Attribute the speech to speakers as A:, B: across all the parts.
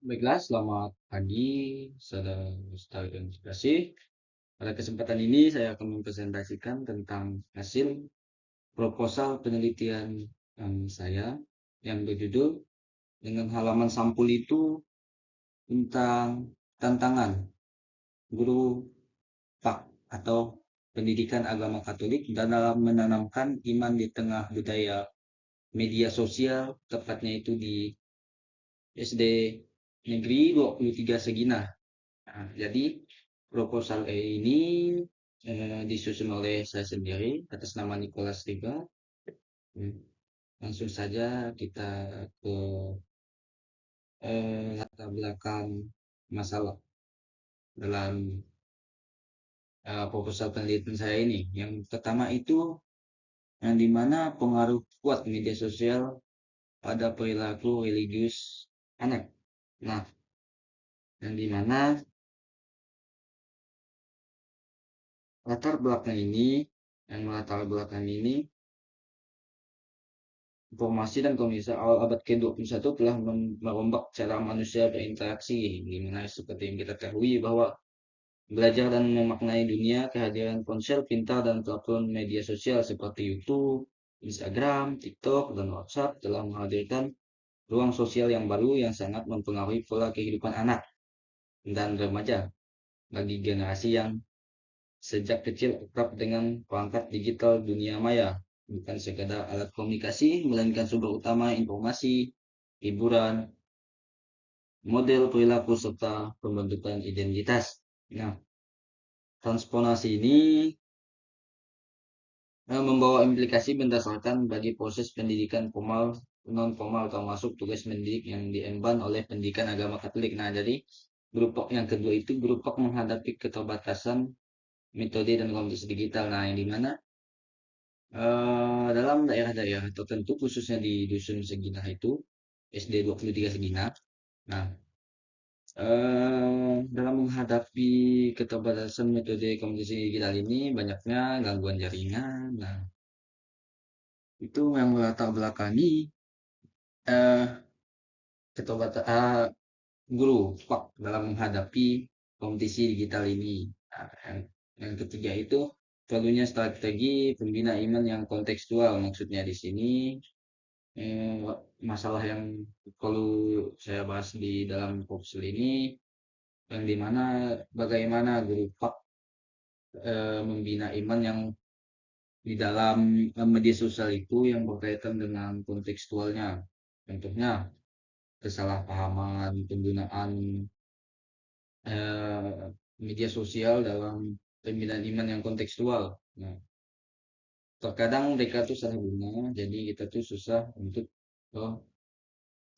A: Baiklah, selamat pagi, saudara dan kasih. Pada kesempatan ini saya akan mempresentasikan tentang hasil proposal penelitian saya yang berjudul dengan halaman sampul itu tentang tantangan guru PAK atau pendidikan agama Katolik dan dalam menanamkan iman di tengah budaya media sosial, tepatnya itu di SD Negeri 23 Seginah. Nah, jadi proposal ini disusun oleh saya sendiri atas nama Nicholas Riba. Hmm, Langsung saja kita ke latar belakang masalah dalam proposal penelitian saya ini. Yang pertama itu yang dimana pengaruh kuat media sosial pada perilaku religius anak. Nah, yang dimana latar belakang ini informasi dan komunikasi awal abad ke-21 telah merombak cara manusia berinteraksi, di mana seperti yang kita ketahui bahwa belajar dan memaknai dunia, kehadiran ponsel pintar dan platform media sosial seperti YouTube, Instagram, TikTok, dan WhatsApp telah menghadirkan ruang sosial yang baru yang sangat mempengaruhi pola kehidupan anak dan remaja bagi generasi yang sejak kecil akrab dengan perangkat digital dunia maya, bukan sekadar alat komunikasi, melainkan sumber utama informasi, hiburan, model perilaku, serta pembentukan identitas. Nah, transponasi ini membawa implikasi berdasarkan bagi proses pendidikan formal, non formal, termasuk tugas mendidik yang diemban oleh pendidikan agama Katolik. Nah, jadi grup yang kedua itu grup menghadapi keterbatasan metode dan komunitas digital. Nah, yang dimana dalam daerah-daerah tertentu khususnya di dusun Seginah itu SD 23 Seginah. Nah, dalam menghadapi keterbatasan metode komunikasi digital ini banyaknya gangguan jaringan. Nah, itu yang melatar belakangi eh, keterbatasan guru Pak dalam menghadapi kompetisi digital ini. Nah, yang ketiga itu perlunya strategi pembina iman yang kontekstual. Maksudnya di sini eh, masalah yang perlu saya bahas di dalam proposal ini yang dimana bagaimana guru Pak membina iman yang di dalam media sosial itu yang berkaitan dengan kontekstualnya. Contohnya kesalahpahaman penggunaan media sosial dalam pembinaan iman yang kontekstual. Nah, terkadang mereka tuh salah guna, jadi kita tuh susah untuk oh,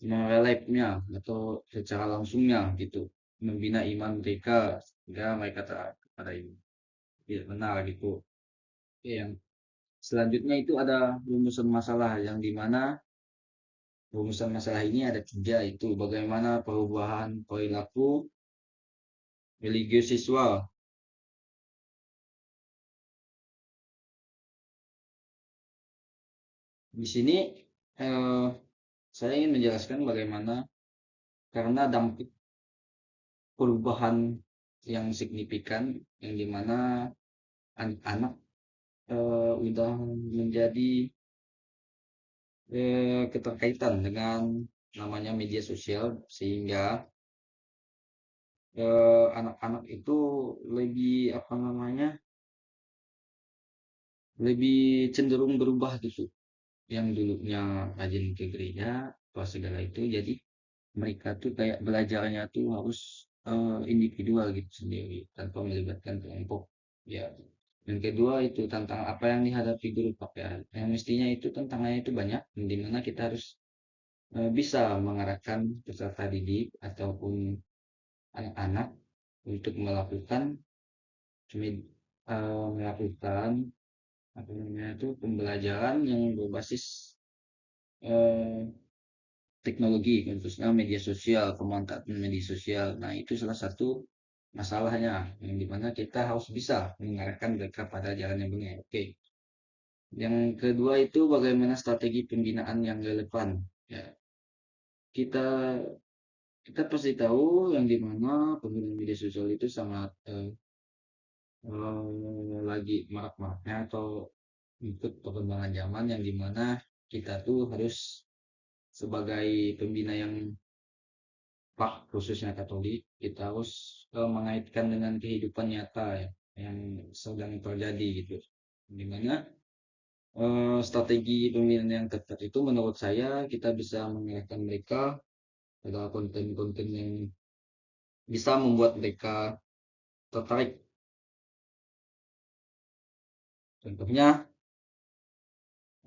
A: merelate-nya atau secara langsungnya gitu membina iman mereka sehingga mereka taat kepada ini tidak benar gitu. Oke, yang selanjutnya itu ada rumusan masalah yang dimana rumusan masalah ini ada tiga itu bagaimana perubahan perilaku religius siswa. Di sini eh, saya ingin menjelaskan bagaimana karena dampak perubahan yang signifikan yang dimana anak-anak udah menjadi keterkaitan dengan namanya media sosial sehingga anak-anak itu lebih apa namanya lebih cenderung berubah gitu yang dulunya rajin ke gereja apa segala itu jadi mereka tuh kayak belajarnya tuh harus individual gitu sendiri tanpa melibatkan kelompok ya. Yang kedua itu tentang apa yang dihadapi guru pak ya yang mestinya itu tantangannya itu banyak di mana kita harus bisa mengarahkan peserta didik ataupun anak-anak untuk melakukan apa namanya itu pembelajaran yang berbasis eh, teknologi, khususnya media sosial, pemanfaatan media sosial. Nah, itu salah satu masalahnya, yang dimana kita harus bisa mengarahkan mereka pada jalan yang benar. Oke. Yang kedua itu bagaimana strategi pembinaan yang relevan. Ya, kita kita pasti tahu yang dimana penggunaan media sosial itu sangat lagi marak-maraknya atau ikut perkembangan zaman yang dimana kita tuh harus sebagai pembina yang pak khususnya Katolik kita harus mengaitkan dengan kehidupan nyata ya, yang sedang terjadi gitu dimana strategi pembinaan yang tepat itu menurut saya kita bisa mengarahkan mereka adalah konten-konten yang bisa membuat mereka tertarik. Contohnya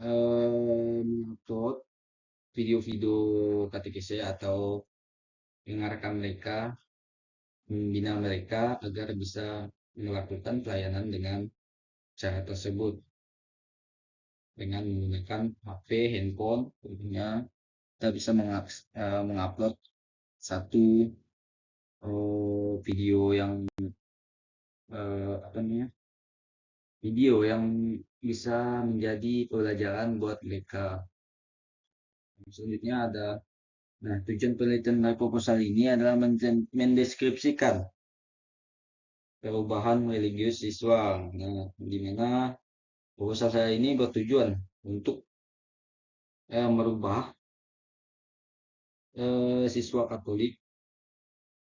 A: upload video-video katekese atau mengarahkan mereka, membina mereka agar bisa melakukan pelayanan dengan cara tersebut dengan menggunakan HP, handphone, tentunya kita bisa mengupload satu video yang apa namanya video yang bisa menjadi pelajaran buat mereka. Selanjutnya ada, nah tujuan penelitian proposal ini adalah mendeskripsikan perubahan religius siswa. Nah, di mana proposal saya ini bertujuan untuk merubah siswa Katolik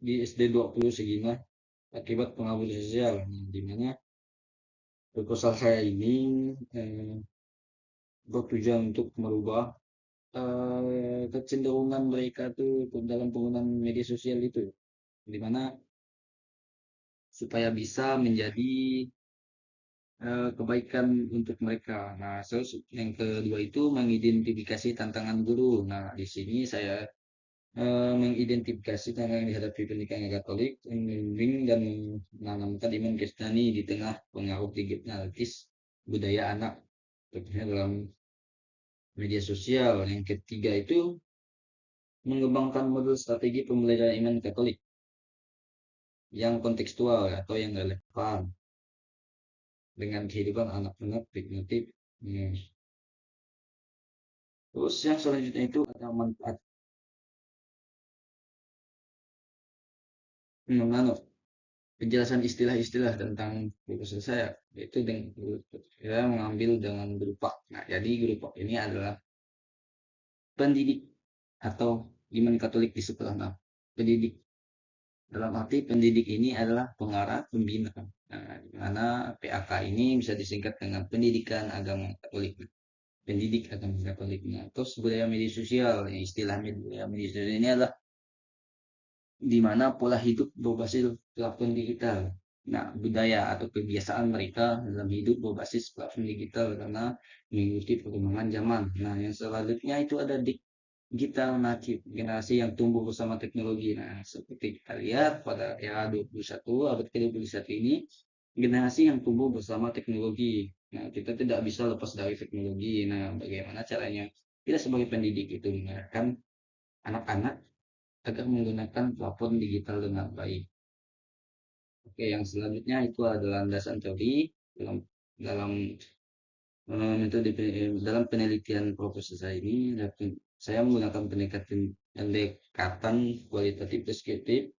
A: di SD 20 Segina akibat pengaruh sosial. Nah, di mana proposal saya ini eh, bertujuan untuk merubah kecenderungan mereka tuh dalam penggunaan media sosial itu, di mana supaya bisa menjadi kebaikan untuk mereka. Nah, terus yang kedua itu mengidentifikasi tantangan guru. Nah, di sini saya mengidentifikasi tantangan yang dihadapi pendidikan yang Katolik, membimbing dan menanamkan iman Kristiani di tengah pengaruh digital budaya anak, tentunya dalam media sosial. Yang ketiga itu mengembangkan model strategi pembelajaran iman Katolik yang kontekstual atau yang relevan dengan kehidupan anak-anak primitif. Hmm. Terus yang selanjutnya itu ada manfaat menganut penjelasan istilah-istilah tentang proposal saya, yaitu dengan saya mengambil dengan berupa. Nah, jadi berupa ini adalah pendidik atau iman Katolik di sebelah. Nah, pendidik dalam arti pendidik ini adalah pengarah pembina. Nah, di mana PAK ini bisa disingkat dengan pendidikan agama Katolik. Pendidik agama Katolik. Nah, terus budaya media sosial, yang istilah budaya media sosial ini adalah di mana pola hidup berbasis platform digital. Nah, budaya atau kebiasaan mereka dalam hidup berbasis platform digital karena mengikuti perkembangan zaman. Nah, yang selanjutnya itu ada digital native, generasi yang tumbuh bersama teknologi. Nah, seperti kita lihat pada era 21, abad ke-21 ini, generasi yang tumbuh bersama teknologi. Nah, kita tidak bisa lepas dari teknologi. Nah, bagaimana caranya? Kita sebagai pendidik itu mengarahkan anak-anak agar menggunakan platform digital dengan baik. Oke, yang selanjutnya itu adalah landasan teori dalam dalam metode dalam penelitian proposal saya ini. Saya menggunakan pendekatan kualitatif deskriptif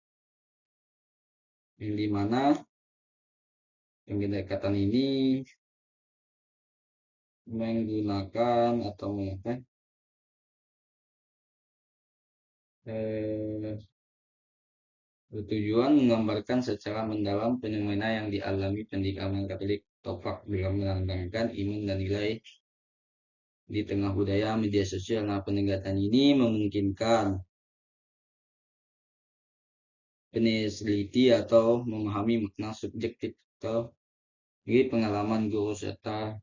A: yang dimana pendekatan ini menggunakan atau mengapa eh, bertujuan menggambarkan secara mendalam fenomena yang dialami pendidikan Katolik Topak dalam melambangkan iman dan nilai di tengah budaya media sosial. Nah, pendekatan ini memungkinkan peneliti atau memahami makna subjektif atau pengalaman guru serta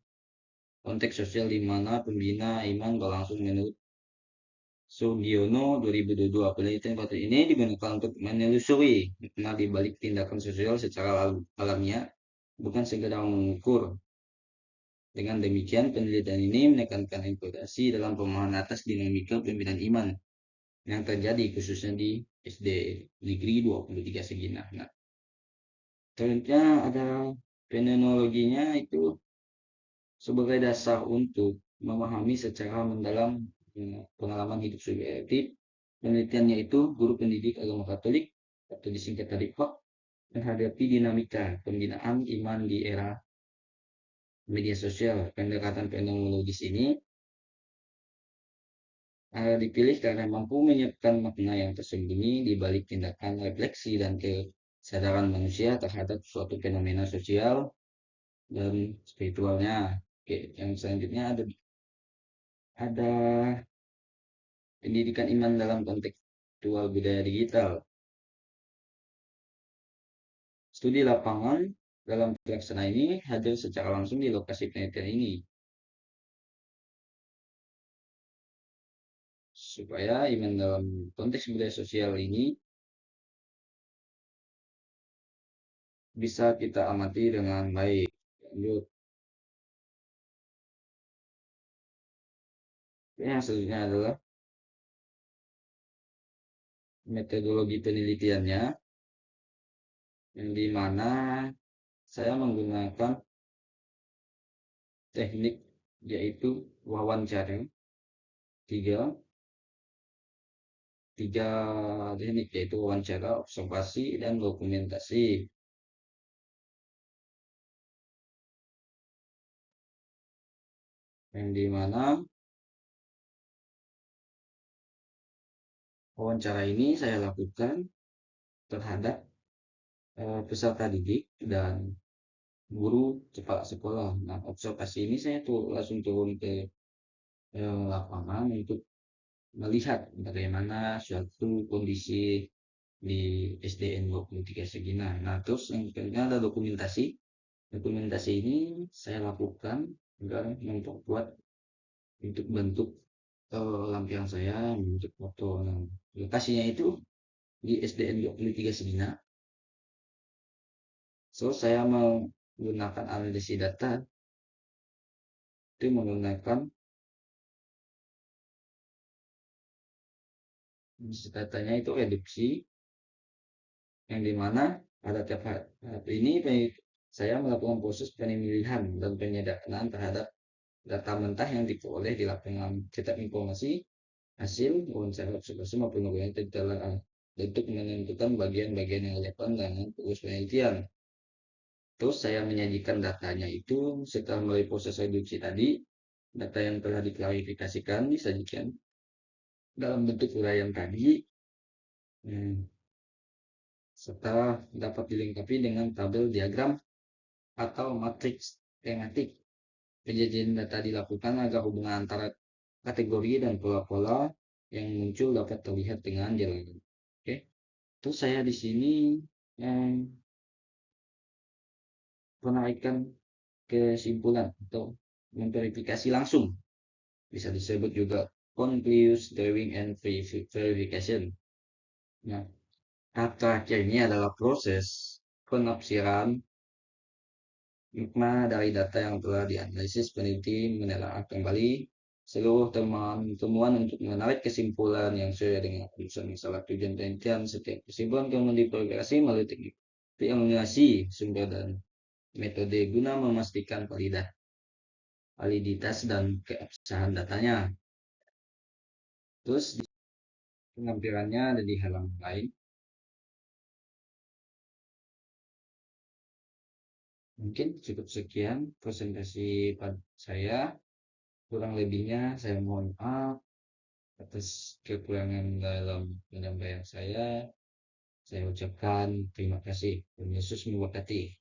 A: konteks sosial di mana pembina iman berlangsung menurut Sugiono 2022. Penelitian patut ini digunakan untuk menelusuri makna di balik tindakan sosial secara alamiah, bukan sekedar mengukur. Dengan demikian, penelitian ini menekankan implikasi dalam pemahaman atas dinamika pembinaan iman yang terjadi khususnya di SD Negeri 23 Segina. Nah, selanjutnya ada fenomenologinya itu sebagai dasar untuk memahami secara mendalam pengalaman hidup subjektif Penelitiannya itu guru pendidik agama Katolik atau disingkat Tadipok menghadapi dinamika pembinaan iman di era media sosial. Pendekatan fenomenologis ini dipilih karena mampu menyiapkan makna yang tersembunyi di balik tindakan refleksi dan kesadaran manusia terhadap suatu fenomena sosial dan spiritualnya. Oke, yang selanjutnya ada pendidikan iman dalam konteks virtual budaya digital. Studi lapangan dalam pelaksana ini hadir secara langsung di lokasi penelitian ini, supaya iman dalam konteks budaya sosial ini bisa kita amati dengan baik. Lanjut, yang selanjutnya adalah metodologi penelitiannya, yang dimana saya menggunakan teknik yaitu wawancara, tiga tiga teknik yaitu wawancara, observasi, dan dokumentasi, yang dimana wawancara ini saya lakukan terhadap peserta didik dan guru kepala sekolah. Nah, observasi ini saya tuh langsung turun ke lapangan untuk melihat bagaimana suatu kondisi di SDN 23 Segina. Nah, terus yang kedua ada dokumentasi. Dokumentasi ini saya lakukan agar memperkuat untuk bentuk lampiran saya, bentuk foto. Nah, lokasinya itu di SDN 23 Segina. So, saya menggunakan analisis data itu menggunakan datanya itu reduksi, yang dimana pada tahap ini saya melakukan proses pemilihan dan penyederhanaan terhadap data mentah yang diperoleh di lapangan. Cetak informasi hasil wawancara observasi maupun dokumentasi dalam untuk menentukan bagian-bagian yang relevan dengan tugas penelitian. Terus saya menyajikan datanya itu setelah melalui proses reduksi tadi, data yang telah diklarifikasikan disajikan dalam bentuk uraian tadi, setelah dapat dilengkapi dengan tabel diagram atau matriks tematik. Penyajian data dilakukan agar hubungan antara kategori dan pola-pola yang muncul dapat terlihat dengan jelas. Oke, terus saya di sini menarikkan kesimpulan atau memverifikasi langsung, bisa disebut juga continuous drawing and verification. Nah, kata ini adalah proses penafsiran makna dari data yang telah dianalisis. Peneliti menelaah kembali seluruh temuan untuk menarik kesimpulan yang sesuai dengan urusan masalah tujuan penelitian. Setiap kesimpulan kemudian diverifikasi melalui teknik triangulasi sumber dan metode guna memastikan validitas dan keabsahan datanya. Terus penampilannya ada di halaman lain. Mungkin cukup sekian presentasi saya. Kurang lebihnya saya mohon maaf atas kekurangan dalam penyampaian saya. Saya ucapkan terima kasih. Tuhan Yesus memberkati.